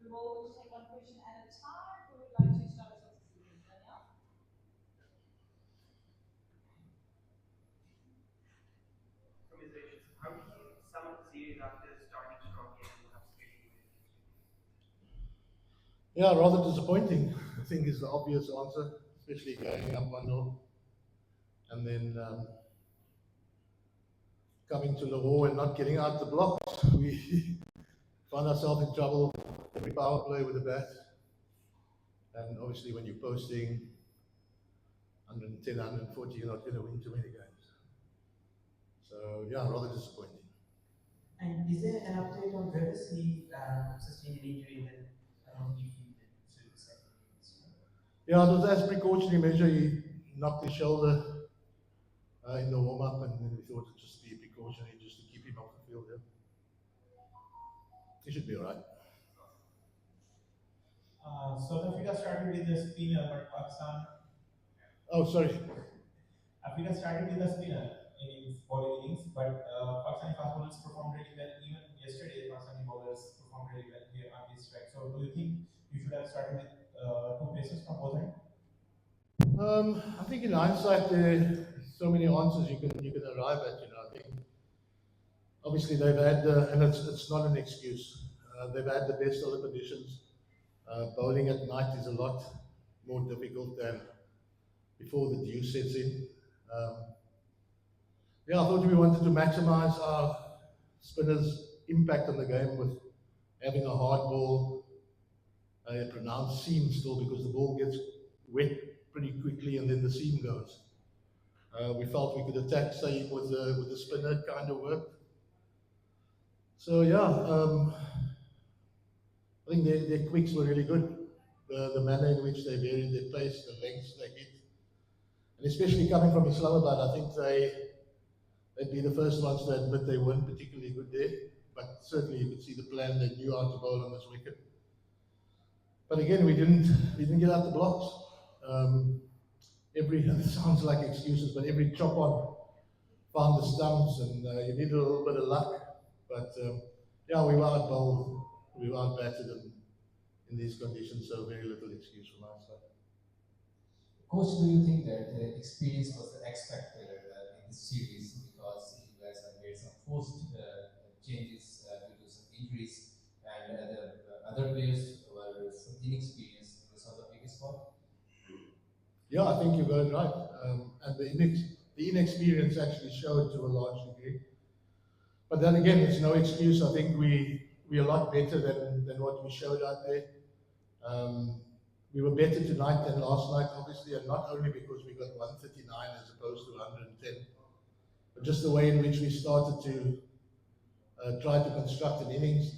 We will take one question at a time. Who would like to start us off this evening? Danielle? Congratulations. How do you sum up the series after starting strongly and perhaps failing in the end? Yeah, rather disappointing, I think is the obvious answer, especially going up 1-0 and then coming to Lahore and not getting out the blocks. We found ourselves in trouble every power play with the bat. And obviously, when you're posting 110, 140, you're not going to win too many games. So, yeah, rather disappointing. And is there an update on whether he sustained an injury that he to the second innings? Yeah, it was as precautionary measure. He knocked his shoulder in the warm up, and then we thought it'd just be precautionary just to keep him off the field. Yeah. He should be all right. South Africa started with a spinner, but Pakistan. Oh, sorry. Africa started with a spinner in its bowling innings, but Pakistani fast bowlers performed really well. Even yesterday, Pakistani bowlers performed really well here on this track. So, do you think you should have started with two paces from both ends? I think in hindsight, there are so many answers you can arrive at. I think obviously they've had, and it's not an excuse. They've had the best of the conditions. Bowling at night is a lot more difficult than before the dew sets in. Yeah, I thought we wanted to maximize our spinners' impact on the game with having a hard ball, a pronounced seam still because the ball gets wet pretty quickly and then the seam goes. We felt we could attack Saeed with the spinner, kind of worked. So yeah, I think their quicks were really good. The manner in which they varied their pace, the lengths they hit, and especially coming from Islamabad, I think they'd be the first ones to admit they weren't particularly good there. But certainly you could see the plan. They knew how to bowl on this wicket. But again, we didn't get out the blocks. It sounds like excuses, but every chop on found the stumps, and you need a little bit of luck. But yeah, we were out bowled, we were out batted in these conditions, so very little excuse from our side. Coach, do you think that the experience was the X factor in this series because you guys have made some forced changes due to some injuries and the other players were some inexperienced in the South Africa spot? Yeah, I think you got it right. And the inexperience actually showed to a large degree. But then again, it's no excuse. I think we're a lot better than what we showed out there. We were better tonight than last night, obviously, and not only because we got 139 as opposed to 110, but just the way in which we started to try to construct an innings.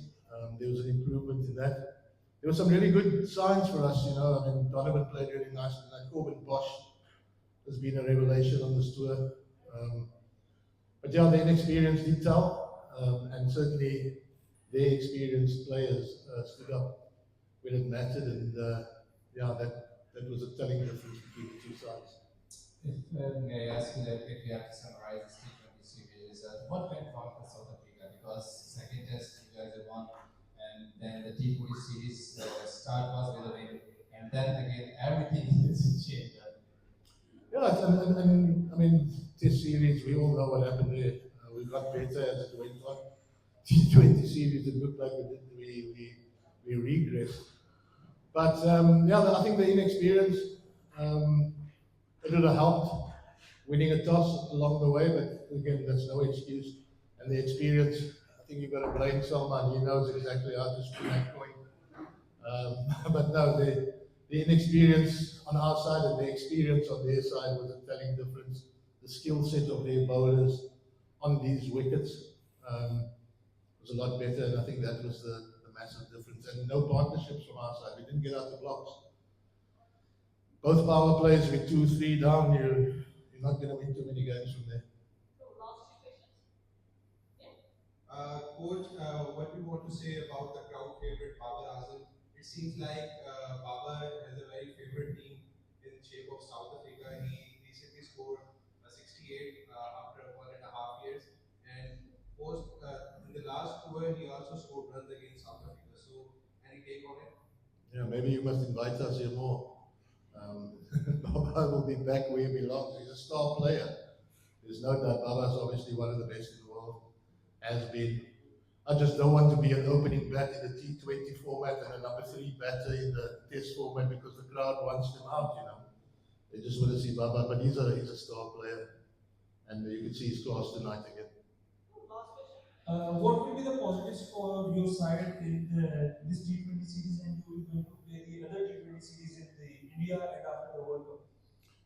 There was an improvement in that. There were some really good signs for us, I mean, Donovan played really nice tonight. Corbin Bosch has been a revelation on this tour. But yeah, the inexperience did tell, and certainly their experienced players stood up when it mattered, and yeah, that was a telling difference between the two sides. If may I ask you that if you have to summarize this T20 series, what went wrong for South Africa? Because second test you guys have won, and then the T20 series start was with a win, and then again everything is changed. Yeah, and I mean, this series, we all know what happened there. We got better as it went on. T20 series, it looked like we regressed. But yeah, I think the inexperience, it would have helped winning a toss along the way, but again, that's no excuse. And the experience, I think you've got to blame someone. He knows exactly how to spin that coin. But no, the inexperience on our side and the experience on their side was a telling difference. The skill set of their bowlers on these wickets was a lot better, and I think that was the massive difference. And no partnerships from our side. We didn't get out the blocks. Both power plays with 2-3 down, you're not going to win too many games from there. Coach, what do you want to say about the crowd favorite Babar Azam? It seems like Babar has a very favorite team in shape of South Africa. He recently scored 68 after 1.5 years, and in the last tour he also scored runs against South Africa. So any take on Yeah, maybe you must invite us here more. Baba will be back where he belongs. He's a star player. There's no doubt Baba's obviously one of the best in the world. Has been. I just don't want to be an opening bat in the T20 format and a number 3 batter in the Test format because the crowd wants them out, you know. They just want to see Baba, but he's a star player. And you can see his class tonight again. Last question. What will be the positives for your side in this T20 series, and you will going to play the other T20 series in the India and after the World Cup?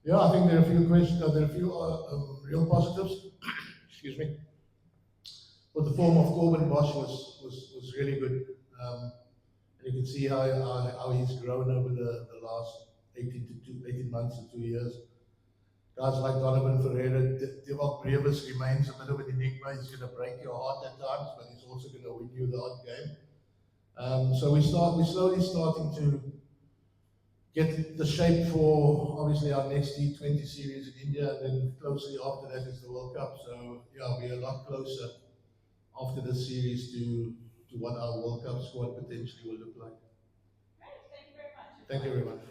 Yeah, I think there are a few questions. There are a few real positives. Excuse me. But the form of Corbin Bosch was really good. And you can see how he's grown over the last 18 months to 2 years. Guys like Donovan Ferreira, Divock Brevis remains a bit of an enigma. He's going to break your heart at times, but he's also going to win you the odd game. So we're slowly starting to get the shape for obviously our next T20 series in India, and then closely after that is the World Cup. So yeah, we're a lot closer after this series to what our World Cup squad potentially will look like. Great, thank you very much. Thank you very much.